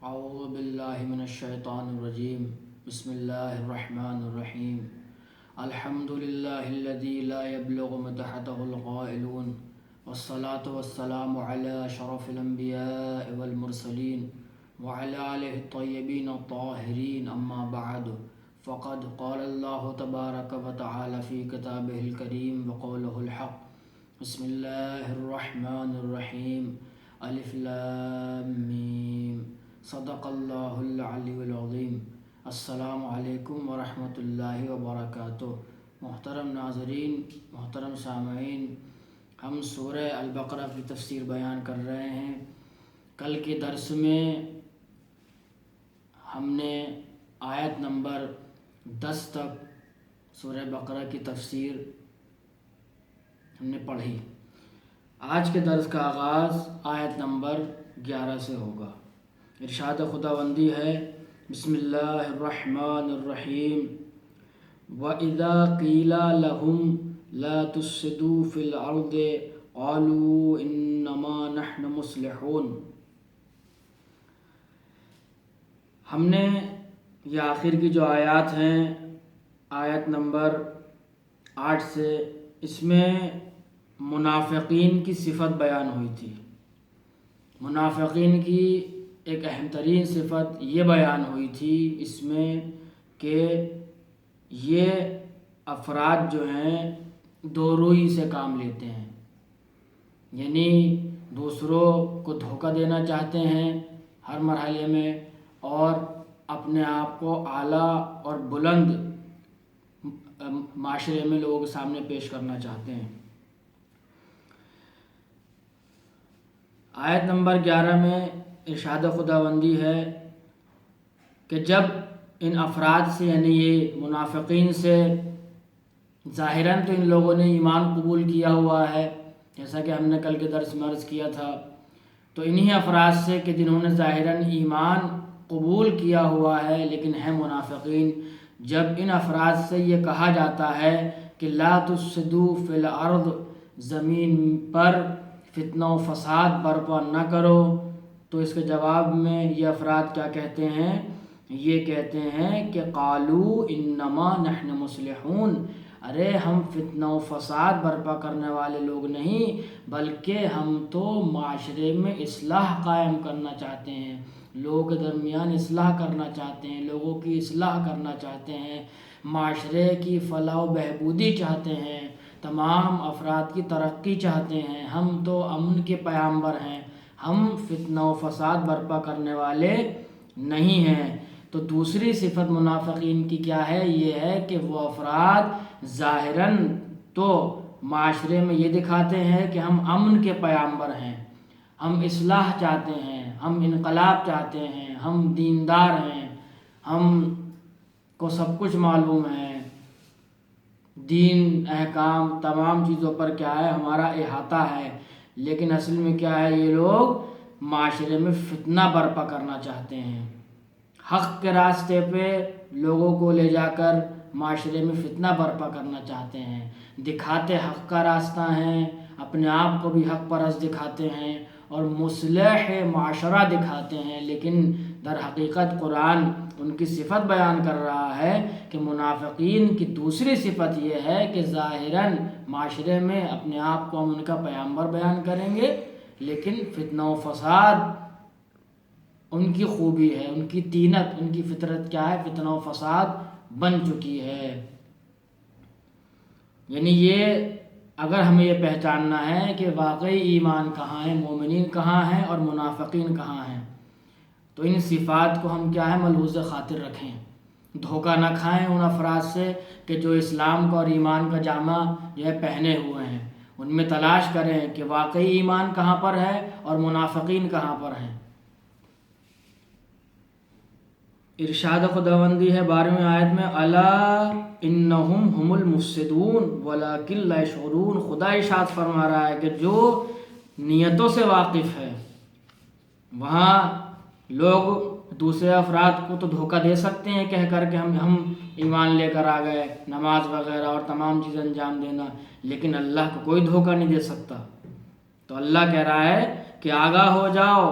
اعوذ باللہ من الشیطان الرجیم بسم اللہ الرحمن الرحیم الحمد للہ الذی لا يبلغ مدحته القائلون والصلاة والسلام على شرف الانبیاء والمرسلین وعلى آلہ الطیبین الطاہرین اما بعد فقد قال اللہ تبارک وتعالی فی کتابہ الکریم وقولہ الحق بسم اللہ الرحمن الرحیم الف لام میم صدق اللہ العلی العظیم۔ السلام علیکم ورحمۃ اللہ وبرکاتہ۔ محترم ناظرین، محترم سامعین، ہم سورہ البقرہ کی تفسیر بیان کر رہے ہیں۔ کل کے درس میں ہم نے آیت نمبر 10 تک سورہ بقرہ کی تفسیر ہم نے پڑھی۔ آج کے درس کا آغاز آیت نمبر 11 سے ہوگا۔ ارشاد خداوندی ہے، بسم اللہ الرحمن الرحیم وَإِذَا قِيلَ لَهُمْ لَا تُفْسِدُوا فِي الْأَرْضِ قَالُوا إِنَّمَا نَحْنُ مُصْلِحُونَ۔ ہم نے یہ آخر کی جو آیات ہیں، آیت نمبر 8 سے، اس میں منافقین کی صفت بیان ہوئی تھی۔ منافقین کی ایک اہم ترین صفت یہ بیان ہوئی تھی اس میں کہ یہ افراد جو ہیں دو روئی سے کام لیتے ہیں، یعنی دوسروں کو دھوکہ دینا چاہتے ہیں ہر مرحلے میں، اور اپنے آپ کو اعلیٰ اور بلند معاشرے میں لوگوں کے سامنے پیش کرنا چاہتے ہیں۔ آیت نمبر 11 میں ارشاد خداوندی ہے کہ جب ان افراد سے، یعنی یہ منافقین سے، ظاہراً تو ان لوگوں نے ایمان قبول کیا ہوا ہے، جیسا کہ ہم نے کل کے درس میں عرض کیا تھا، تو انہی افراد سے کہ جنہوں نے ظاہراً ایمان قبول کیا ہوا ہے لیکن ہیں منافقین، جب ان افراد سے یہ کہا جاتا ہے کہ لا تفسدوا فی الارض، زمین پر فتنہ و فساد برپا نہ کرو، تو اس کے جواب میں یہ افراد کیا کہتے ہیں؟ یہ کہتے ہیں کہ قالوا انما نحن مصلحون، ارے ہم فتنہ و فساد برپا کرنے والے لوگ نہیں، بلکہ ہم تو معاشرے میں اصلاح قائم کرنا چاہتے ہیں، لوگوں کے درمیان اصلاح کرنا چاہتے ہیں، لوگوں کی اصلاح کرنا چاہتے ہیں، معاشرے کی فلاح و بہبودی چاہتے ہیں، تمام افراد کی ترقی چاہتے ہیں، ہم تو امن کے پیامبر ہیں، ہم فتنہ و فساد برپا کرنے والے نہیں ہیں۔ تو دوسری صفت منافقین کی کیا ہے؟ یہ ہے کہ وہ افراد ظاہراً تو معاشرے میں یہ دکھاتے ہیں کہ ہم امن کے پیامبر ہیں، ہم اصلاح چاہتے ہیں، ہم انقلاب چاہتے ہیں، ہم دیندار ہیں، ہم کو سب کچھ معلوم ہے، دین، احکام، تمام چیزوں پر کیا ہے ہمارا احاطہ ہے، لیکن اصل میں کیا ہے؟ یہ لوگ معاشرے میں فتنہ برپا کرنا چاہتے ہیں، حق کے راستے پہ لوگوں کو لے جا کر معاشرے میں فتنہ برپا کرنا چاہتے ہیں، دکھاتے حق کا راستہ ہیں، اپنے آپ کو بھی حق پرست دکھاتے ہیں اور مصلح معاشرہ دکھاتے ہیں، لیکن در حقیقت قرآن ان کی صفت بیان کر رہا ہے کہ منافقین کی دوسری صفت یہ ہے کہ ظاہراً معاشرے میں اپنے آپ کو ہم ان کا پیامبر بیان کریں گے، لیکن فتنہ و فساد ان کی خوبی ہے، ان کی طینت، ان کی فطرت کیا ہے؟ فتنہ و فساد بن چکی ہے۔ یعنی یہ اگر ہمیں یہ پہچاننا ہے کہ واقعی ایمان کہاں ہے، مومنین کہاں ہیں اور منافقین کہاں ہیں، تو ان صفات کو ہم کیا ہے ملحوظ خاطر رکھیں، دھوکہ نہ کھائیں ان افراد سے کہ جو اسلام کا اور ایمان کا جامہ جو ہے پہنے ہوئے ہیں، ان میں تلاش کریں کہ واقعی ایمان کہاں پر ہے اور منافقین کہاں پر ہیں۔ ارشاد خداوندی ہے 12ویں آیت میں، الا انہم هم المفسدون ولکن لا یشعرون، خدا ارشاد فرما رہا ہے کہ جو نیتوں سے واقف ہے، وہاں لوگ دوسرے افراد کو تو دھوکہ دے سکتے ہیں کہہ کر کہ ہم ایمان لے کر آ گئے، نماز وغیرہ اور تمام چیزیں انجام دینا، لیکن اللہ کو کوئی دھوکہ نہیں دے سکتا۔ تو اللہ کہہ رہا ہے کہ آگاہ ہو جاؤ،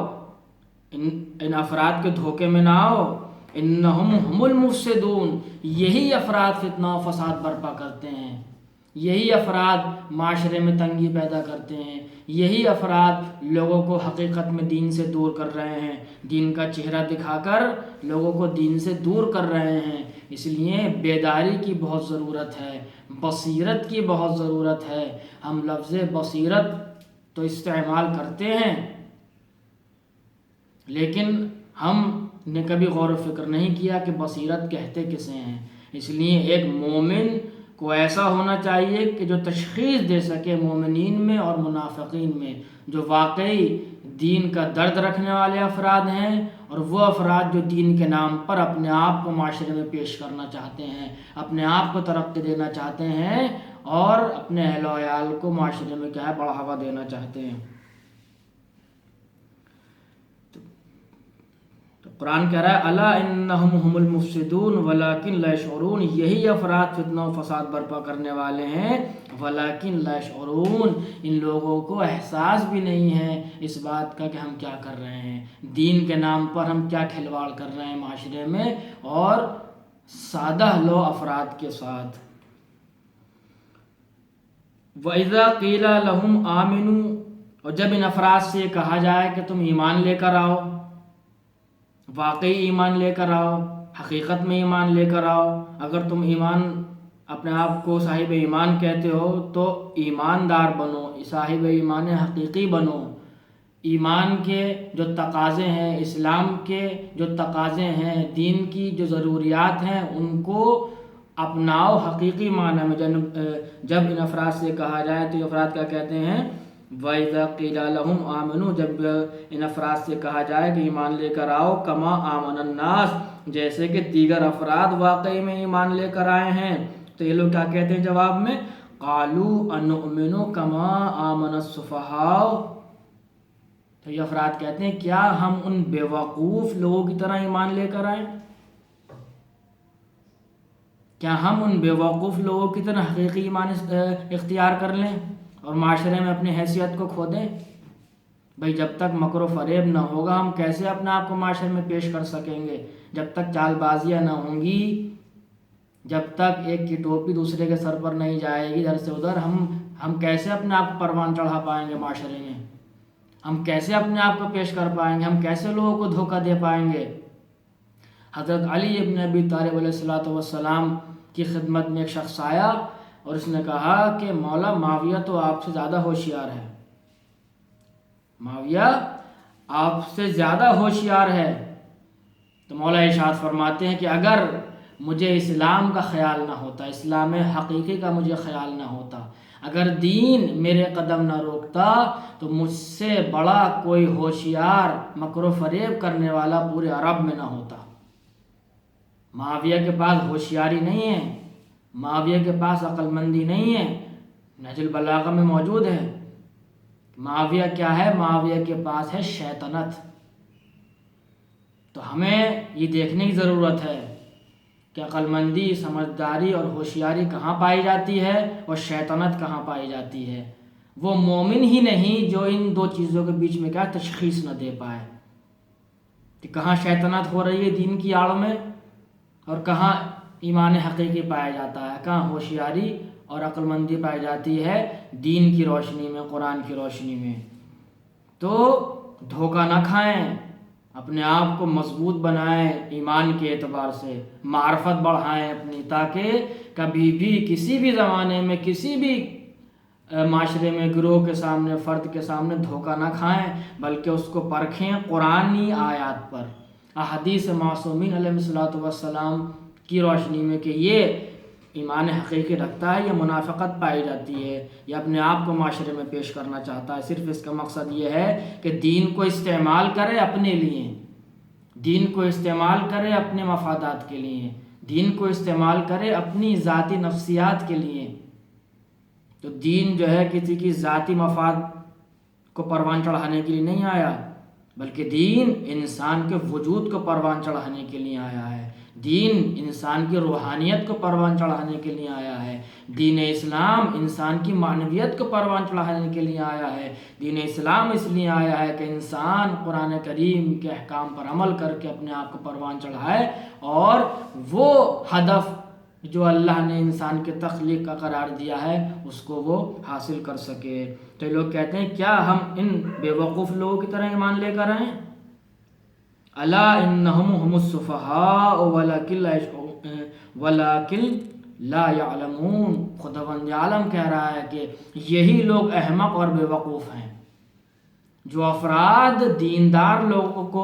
ان افراد کے دھوکے میں نہ آؤ. انہم ہم المفسدون، یہی افراد فتنہ و فساد برپا کرتے ہیں، یہی افراد معاشرے میں تنگی پیدا کرتے ہیں، یہی افراد لوگوں کو حقیقت میں دین سے دور کر رہے ہیں، دین کا چہرہ دکھا کر لوگوں کو دین سے دور کر رہے ہیں. اس لیے بیداری کی بہت ضرورت ہے، بصیرت کی بہت ضرورت ہے. ہم لفظ بصیرت تو استعمال کرتے ہیں، لیکن ہم نے کبھی غور و فکر نہیں کیا کہ بصیرت کہتے کسے ہیں. اس لیے ایک مومن کو ایسا ہونا چاہیے کہ جو تشخیص دے سکے مومنین میں اور منافقین میں، جو واقعی دین کا درد رکھنے والے افراد ہیں، اور وہ افراد جو دین کے نام پر اپنے آپ کو معاشرے میں پیش کرنا چاہتے ہیں، اپنے آپ کو ترقی دینا چاہتے ہیں، اور اپنے اہل و عیال کو معاشرے میں کیا ہے بڑھاوا دینا چاہتے ہیں. قرآن کہہ رہا ہے الا انہم ہم المفسدون ولکن لا یشعرون، یہی افراد فتنہ و فساد برپا کرنے والے ہیں، ولکن لا یشعرون، ان لوگوں کو احساس بھی نہیں ہے اس بات کا کہ ہم کیا کر رہے ہیں، دین کے نام پر ہم کیا کھلواڑ کر رہے ہیں معاشرے میں اور سادہ لو افراد کے ساتھ. وَإِذَا قِيلَ لَهُمْ آمِنُوا، اور جب ان افراد سے کہا جائے کہ تم ایمان لے کر آؤ، واقعی ایمان لے کر آؤ، حقیقت میں ایمان لے کر آؤ. اگر تم ایمان اپنے آپ کو صاحب ایمان کہتے ہو تو ایماندار بنو، صاحب ایمان حقیقی بنو. ایمان کے جو تقاضے ہیں، اسلام کے جو تقاضے ہیں، دین کی جو ضروریات ہیں، ان کو اپناؤ حقیقی معنی میں. جب ان افراد سے کہا جائے تو یہ افراد کیا کہتے ہیں؟ وَإِذَا قِيلَ لَهُمْ آمِنُوا، جب ان افراد سے کہا جائے کہ ایمان لے کر آؤ، کما آمن الناس، جیسے کہ دیگر افراد واقعی میں ایمان لے کر آئے ہیں، تو یہ لوگ کیا کہتے ہیں جواب میں؟ قَالُوا أَنُؤْمِنُ كَمَا آمَنَ السُّفَهَاءُ، تو یہ افراد کہتے ہیں کیا ہم ان بیوقوف لوگوں کی طرح ایمان لے کر آئیں؟ کیا ہم ان بیوقوف لوگوں کی طرح حقیقی ایمان اختیار کر لیں اور معاشرے میں اپنی حیثیت کو کھو دیں؟ بھئی جب تک مکر و فریب نہ ہوگا ہم کیسے اپنے آپ کو معاشرے میں پیش کر سکیں گے؟ جب تک چال بازیاں نہ ہوں گی، جب تک ایک کی ٹوپی دوسرے کے سر پر نہیں جائے گی ادھر سے ادھر، ہم کیسے اپنے آپ کو پروان چڑھا پائیں گے معاشرے میں؟ ہم کیسے اپنے آپ کو پیش کر پائیں گے؟ ہم کیسے لوگوں کو دھوکہ دے پائیں گے؟ حضرت علی ابن ابی طالب علیہ السلام کی خدمت میں ایک شخص آیا اور اس نے کہا کہ مولا معاویہ تو آپ سے زیادہ ہوشیار ہے، معاویہ آپ سے زیادہ ہوشیار ہے. تو مولا ارشاد فرماتے ہیں کہ اگر مجھے اسلام کا خیال نہ ہوتا، اسلام حقیقی کا مجھے خیال نہ ہوتا، اگر دین میرے قدم نہ روکتا تو مجھ سے بڑا کوئی ہوشیار مکر و فریب کرنے والا پورے عرب میں نہ ہوتا. معاویہ کے پاس ہوشیاری نہیں ہے، معاویہ کے پاس عقل مندی نہیں ہے، نہج البلاغہ میں موجود ہے. معاویہ کیا ہے؟ معاویہ کے پاس ہے شیطنت. تو ہمیں یہ دیکھنے کی ضرورت ہے کہ عقل مندی، سمجھداری اور ہوشیاری کہاں پائی جاتی ہے اور شیطنت کہاں پائی جاتی ہے. وہ مومن ہی نہیں جو ان دو چیزوں کے بیچ میں کیا تشخیص نہ دے پائے کہ کہاں شیطنت ہو رہی ہے دین کی آڑ میں اور کہاں ایمان حقیقی پایا جاتا ہے، کہاں ہوشیاری اور عقل مندی پائی جاتی ہے دین کی روشنی میں، قرآن کی روشنی میں. تو دھوکہ نہ کھائیں، اپنے آپ کو مضبوط بنائیں ایمان کے اعتبار سے، معرفت بڑھائیں اپنی، تاکہ کبھی بھی کسی بھی زمانے میں کسی بھی معاشرے میں گروہ کے سامنے، فرد کے سامنے دھوکہ نہ کھائیں، بلکہ اس کو پرکھیں قرآنی آیات پر، احادیث معصومین علیہ السلام کی روشنی میں کہ یہ ایمان حقیقی رکھتا ہے، یہ منافقت پائی جاتی ہے، یہ اپنے آپ کو معاشرے میں پیش کرنا چاہتا ہے. صرف اس کا مقصد یہ ہے کہ دین کو استعمال کرے اپنے لیے، دین کو استعمال کرے اپنے مفادات کے لیے، دین کو استعمال کرے اپنی ذاتی نفسیات کے لیے. تو دین جو ہے کسی کی ذاتی مفاد کو پروان چڑھانے کے لیے نہیں آیا، بلکہ دین انسان کے وجود کو پروان چڑھانے کے لیے آیا ہے. دین انسان کی روحانیت کو پروان چڑھانے کے لیے آیا ہے، دین اسلام انسان کی معنویت کو پروان چڑھانے کے لیے آیا ہے، دین اسلام اس لیے آیا ہے کہ انسان قرآن کریم کے احکام پر عمل کر کے اپنے آپ کو پروان چڑھائے اور وہ ہدف جو اللہ نے انسان کے تخلیق کا قرار دیا ہے اس کو وہ حاصل کر سکے۔ تو لوگ کہتے ہیں کیا ہم ان بے وقوف لوگوں کی طرح ایمان لے کر آئیں؟ الا انہم هم السفہاء ولکن لا یعلمون، خداوند عالم کہہ رہا ہے کہ یہی لوگ احمق اور بے وقوف ہیں۔ جو افراد دیندار لوگوں کو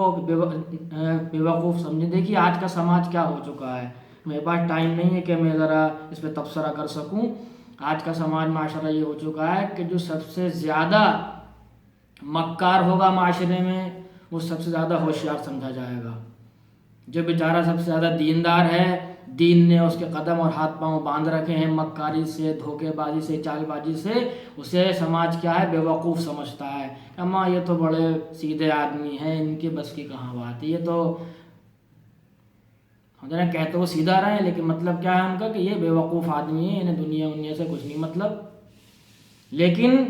بے وقوف سمجھیں، دیکھیے آج کا سماج کیا ہو چکا ہے، میرے پاس ٹائم نہیں ہے کہ میں ذرا اس پہ تبصرہ کر سکوں۔ آج کا سماج معاشرہ یہ ہو چکا ہے کہ جو سب سے زیادہ مکار ہوگا معاشرے میں وہ سب سے زیادہ ہوشیار سمجھا جائے گا۔ جو بیچارہ سب سے زیادہ دیندار ہے، دین نے اس کے قدم اور ہاتھ پاؤں باندھ رکھے ہیں مکاری سے، دھوکے بازی سے، چال بازی سے، اسے سماج کیا ہے، بے وقوف سمجھتا ہے۔ اما یہ تو بڑے سیدھے آدمی ہیں، ان کے بس کی کہاں بات ہے، یہ تو کہتے وہ سیدھا رہے ہیں لیکن مطلب کیا ہے ان کا کہ یہ بے وقوف آدمی ہے، انہیں دنیا سے کچھ نہیں مطلب۔ لیکن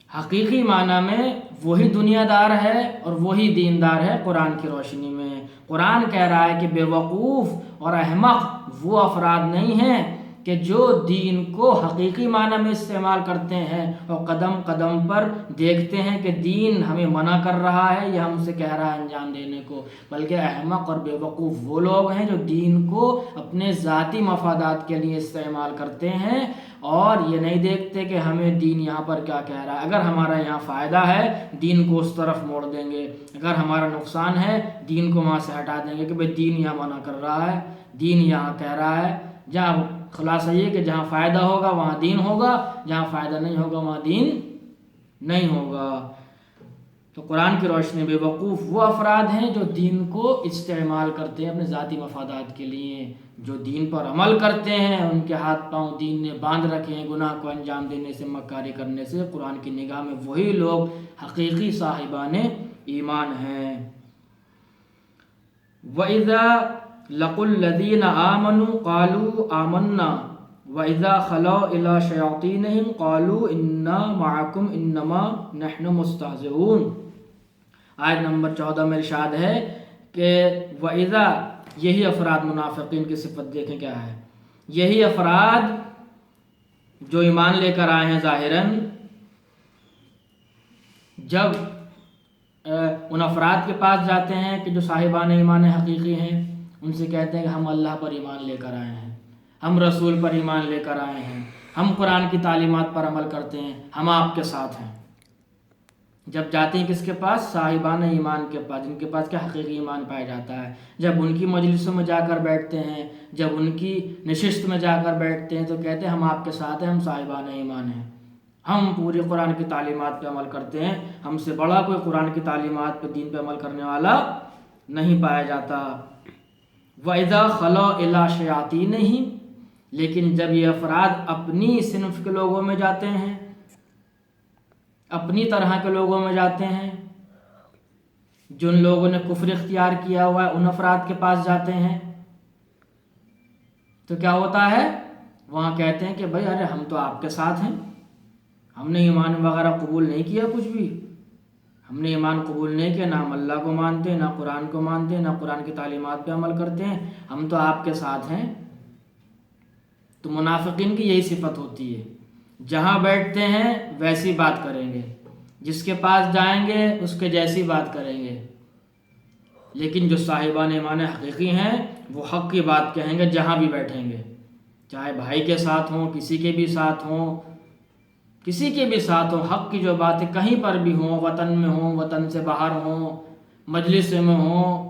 حقیقی معنی میں وہی دنیا دار ہے اور وہی دیندار ہے قرآن کی روشنی میں۔ قرآن کہہ رہا ہے کہ بے وقوف اور احمق وہ افراد نہیں ہیں کہ جو دین کو حقیقی معنی میں استعمال کرتے ہیں اور قدم قدم پر دیکھتے ہیں کہ دین ہمیں منع کر رہا ہے یا ہم سے کہہ رہا ہے انجام دینے کو، بلکہ احمق اور بے وقوف وہ لوگ ہیں جو دین کو اپنے ذاتی مفادات کے لیے استعمال کرتے ہیں اور یہ نہیں دیکھتے کہ ہمیں دین یہاں پر کیا کہہ رہا ہے۔ اگر ہمارا یہاں فائدہ ہے دین کو اس طرف موڑ دیں گے، اگر ہمارا نقصان ہے دین کو وہاں سے ہٹا دیں گے کہ بھئی دین یہاں منع کر رہا ہے، دین یہاں کہہ رہا ہے۔ جہاں خلاصہ یہ کہ جہاں فائدہ ہوگا وہاں دین ہوگا، جہاں فائدہ نہیں ہوگا وہاں دین نہیں ہوگا۔ تو قرآن کی روشنی بے وقوف وہ افراد ہیں جو دین کو استعمال کرتے ہیں اپنے ذاتی مفادات کے لیے، جو دین پر عمل کرتے ہیں، ان کے ہاتھ پاؤں دین نے باندھ رکھے ہیں گناہ کو انجام دینے سے، مکاری کرنے سے۔ قرآن کی نگاہ میں وہی لوگ حقیقی صاحبان ایمان ہیں۔ وَإِذَا لَقُوا الَّذِينَ آمَنُوا قَالُوا آمَنَّا وَإِذَا خَلَوْا إِلَىٰ شَيَاطِينِهِمْ قَالُوا إِنَّا مَعَكُمْ إِنَّمَا نَحْنُ مُسْتَهْزِئُونَ۔ آیت نمبر 14 میں ارشاد ہے کہ وَإِذَا، یہی افراد، منافقین کی صفت دیکھیں کیا ہے، یہی افراد جو ایمان لے کر آئے ہیں ظاہراً، جب ان افراد کے پاس جاتے ہیں کہ جو صاحبان ایمان حقیقی ہیں، ان سے کہتے ہیں کہ ہم اللہ پر ایمان لے کر آئے ہیں، ہم رسول پر ایمان لے کر آئے ہیں، ہم قرآن کی تعلیمات پر عمل کرتے ہیں، ہم آپ کے ساتھ ہیں۔ جب جاتے ہیں کس کے پاس؟ صاحبان ایمان کے پاس، جن کے پاس کیا حقیقی ایمان پایا جاتا ہے۔ جب ان کی مجلسوں میں جا کر بیٹھتے ہیں، جب ان کی نشست میں جا کر بیٹھتے ہیں تو کہتے ہیں ہم آپ کے ساتھ ہیں، ہم صاحبان ایمان ہیں، ہم پوری قرآن کی تعلیمات پہ عمل کرتے ہیں، ہم سے بڑا کوئی قرآن کی تعلیمات پہ، دین پہ عمل کرنے والا نہیں پایا جاتا۔ وَإِذَا خَلَوْا إِلَىٰ شَيَاطِينِهِمْ، لیکن جب یہ افراد اپنی صنف کے لوگوں میں جاتے ہیں، اپنی طرح کے لوگوں میں جاتے ہیں، جن لوگوں نے کفر اختیار کیا ہوا ہے ان افراد کے پاس جاتے ہیں، تو کیا ہوتا ہے؟ وہاں کہتے ہیں کہ بھائی ارے ہم تو آپ کے ساتھ ہیں، ہم نے ایمان وغیرہ قبول نہیں کیا، کچھ بھی ہم نے ایمان قبول نہیں کیا، نہ ہم اللہ کو مانتے، نہ قرآن کو مانتے، نہ قرآن کی تعلیمات پہ عمل کرتے ہیں، ہم تو آپ کے ساتھ ہیں۔ تو منافقین کی یہی صفت ہوتی ہے، جہاں بیٹھتے ہیں ویسی بات کریں گے، جس کے پاس جائیں گے اس کے جیسی بات کریں گے، لیکن جو صاحبان ایمان حقیقی ہیں وہ حق کی بات کہیں گے جہاں بھی بیٹھیں گے، چاہے بھائی کے ساتھ ہوں، کسی کے بھی ساتھ ہوں، کسی کے بھی ساتھ ہوں، حق کی جو باتیں کہیں پر بھی ہوں، وطن میں ہوں، وطن سے باہر ہوں، مجلس میں ہوں،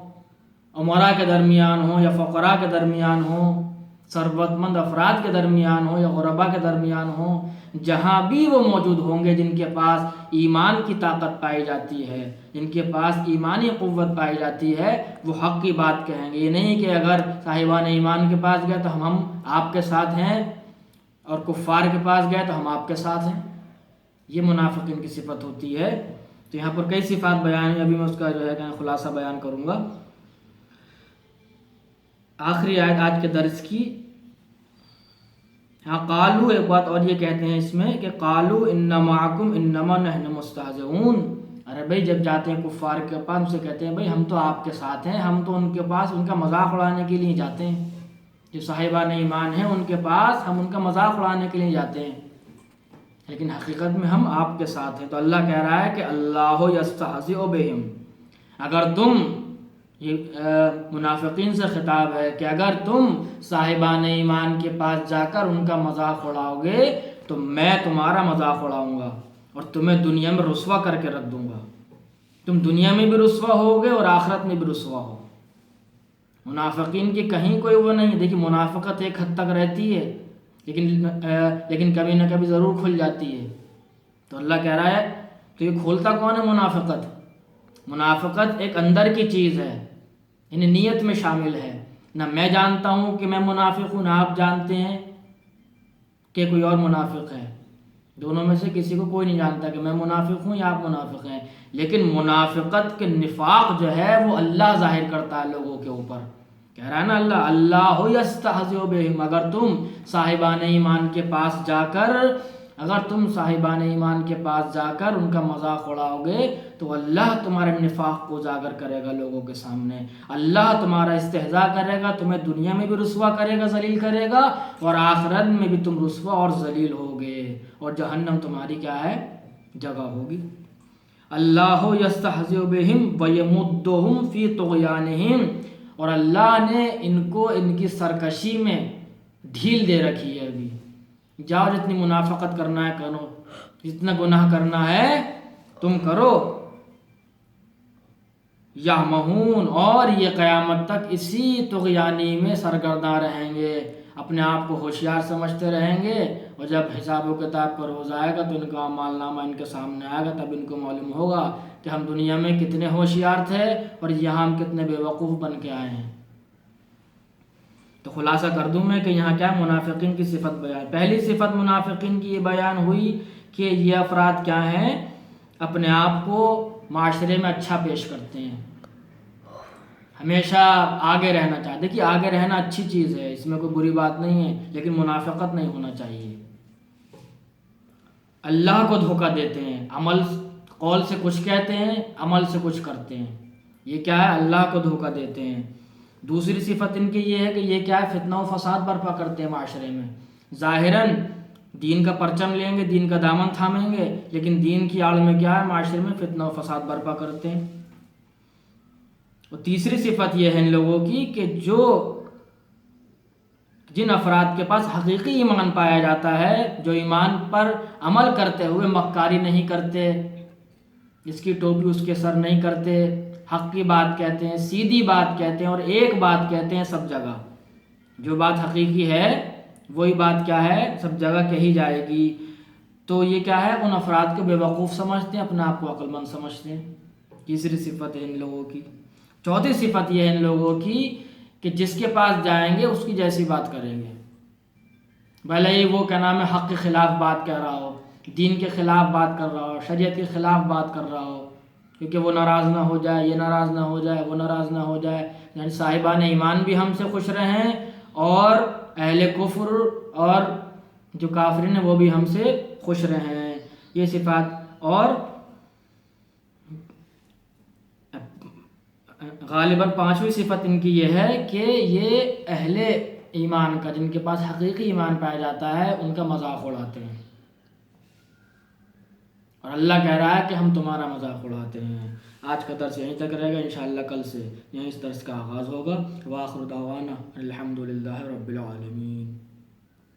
امراء کے درمیان ہوں یا فقراء کے درمیان ہوں، ثروت مند افراد کے درمیان ہوں یا غرباء کے درمیان ہوں، جہاں بھی وہ موجود ہوں گے جن کے پاس ایمان کی طاقت پائی جاتی ہے، جن کے پاس ایمانی قوت پائی جاتی ہے، وہ حق کی بات کہیں گے۔ یہ نہیں کہ اگر صاحبان ایمان کے پاس گئے تو ہم آپ کے ساتھ ہیں، اور کفار کے پاس گئے تو ہم آپ کے ساتھ ہیں۔ یہ منافقین کی صفت ہوتی ہے۔ تو یہاں پر کئی صفات بیان ہیں، ابھی میں اس کا جو ہے خلاصہ بیان کروں گا۔ آخری آیت آج کے درس کی. ہاں قالو، ایک بات اور یہ کہتے ہیں اس میں کہ قالو ان معکم انما نحن مستہزئون. ارے بھائی جب جاتے ہیں کفار کے پاس، ان سے کہتے ہیں بھائی ہم تو آپ کے ساتھ ہیں، ہم تو ان کے پاس ان کا مذاق اڑانے کے لیے جاتے ہیں. جو صاحبان ایمان ہیں ان کے پاس ہم ان کا مذاق اڑانے کے لیے جاتے ہیں، لیکن حقیقت میں ہم آپ کے ساتھ ہیں. تو اللہ کہہ رہا ہے کہ اللہ یستہزئ بہم، اگر تم، یہ منافقین سے خطاب ہے کہ اگر تم صاحبان ایمان کے پاس جا کر ان کا مذاق اڑاؤ گے تو میں تمہارا مذاق اڑاؤں گا اور تمہیں دنیا میں رسوا کر کے رکھ دوں گا. تم دنیا میں بھی رسوا ہوگے اور آخرت میں بھی رسوا ہو. منافقین کی کہیں کوئی وہ نہیں. دیکھیے منافقت ایک حد تک رہتی ہے لیکن کبھی نہ کبھی ضرور کھل جاتی ہے. تو اللہ کہہ رہا ہے تو یہ کھولتا کون ہے منافقت؟ منافقت ایک اندر کی چیز ہے، یعنی نیت میں شامل ہے. نہ میں جانتا ہوں کہ میں منافق ہوں، نہ آپ جانتے ہیں کہ کوئی اور منافق ہے. دونوں میں سے کسی کو کوئی نہیں جانتا کہ میں منافق ہوں یا آپ منافق ہیں. لیکن منافقت کے نفاق جو ہے وہ اللہ ظاہر کرتا ہے لوگوں کے اوپر. کہہ رہا ہے نا اللہ یستہزئ بہم، اگر تم صاحبان ایمان کے پاس جا کر ان کا مذاق اڑاؤ گے تو اللہ تمہارے نفاق کو اجاگر کرے گا لوگوں کے سامنے. اللہ تمہارا استہزاء کرے گا، تمہیں دنیا میں بھی رسوا کرے گا، ذلیل کرے گا، اور آخرت میں بھی تم رسوا اور ذلیل ہوگے، اور جہنم تمہاری کیا ہے؟ جگہ ہوگی. اللہ یستہزئ بہم ویمدہم فی طغیانہم، اور اللہ نے ان کو ان کی سرکشی میں ڈھیل دے رکھی ہے. ابھی جاؤ جتنی منافقت کرنا ہے کرو، جتنا گناہ کرنا ہے تم کرو. یعمہون، اور یہ قیامت تک اسی طغیانی میں سرگرداں رہیں گے، اپنے آپ کو ہوشیار سمجھتے رہیں گے، اور جب حساب و کتاب کا روز آئے گا تو ان کا اعمال نامہ ان کے سامنے آئے گا، تب ان کو معلوم ہوگا کہ ہم دنیا میں کتنے ہوشیار تھے اور یہاں ہم کتنے بے وقوف بن کے آئے ہیں. تو خلاصہ کر دوں میں کہ یہاں کیا منافقین کی صفت بیان. پہلی صفت منافقین کی یہ بیان ہوئی کہ یہ افراد کیا ہیں؟ اپنے آپ کو معاشرے میں اچھا پیش کرتے ہیں، ہمیشہ آگے رہنا چاہتے. دیکھیے آگے رہنا اچھی چیز ہے، اس میں کوئی بری بات نہیں ہے، لیکن منافقت نہیں ہونا چاہیے. اللہ کو دھوکہ دیتے ہیں، قول سے کچھ کہتے ہیں، عمل سے کچھ کرتے ہیں. یہ کیا ہے؟ اللہ کو دھوکہ دیتے ہیں. دوسری صفت ان کی یہ ہے کہ یہ کیا ہے؟ فتنہ و فساد برپا کرتے ہیں معاشرے میں. ظاہراً دین کا پرچم لیں گے، دین کا دامن تھامیں گے، لیکن دین کی آڑ میں کیا ہے؟ معاشرے میں فتنہ و فساد برپا کرتے ہیں. اور تیسری صفت یہ ہے ان لوگوں کی کہ جن افراد کے پاس حقیقی ایمان پایا جاتا ہے، جو ایمان پر عمل کرتے ہوئے مکاری نہیں کرتے، جس کی ٹوپی اس کے سر نہیں کرتے، حق کی بات کہتے ہیں، سیدھی بات کہتے ہیں اور ایک بات کہتے ہیں سب جگہ. جو بات حقیقی ہے وہی بات کیا ہے؟ سب جگہ کہی جائے گی. تو یہ کیا ہے؟ ان افراد کو بے وقوف سمجھتے ہیں، اپنے آپ کو عقل مند سمجھتے ہیں. تیسری صفت ہے ان لوگوں کی. چوتھی صفت یہ ہے ان لوگوں کی کہ جس کے پاس جائیں گے اس کی جیسی بات کریں گے، بھلے ہی وہ کیا نام ہے حق کے خلاف بات کر رہا ہو، دین کے خلاف بات کر رہا ہو، شریعت کے خلاف بات کر رہا ہو، کیونکہ وہ ناراض نہ ہو جائے، یہ ناراض نہ ہو جائے، وہ ناراض نہ ہو جائے. یعنی صاحبان ایمان بھی ہم سے خوش رہیں اور اہل کفر اور جو کافرین ہیں وہ بھی ہم سے خوش رہیں. یہ صفات. اور غالباً پانچویں صفت ان کی یہ ہے کہ یہ اہل ایمان کا، جن کے پاس حقیقی ایمان پایا جاتا ہے، ان کا مذاق اڑاتے ہیں. اور اللہ کہہ رہا ہے کہ ہم تمہارا مذاق اڑاتے ہیں. آج کا درس یہیں تک رہے گا، انشاءاللہ کل سے یہیں اس درس کا آغاز ہوگا. وآخر دعوانا الحمدللہ رب العالمین.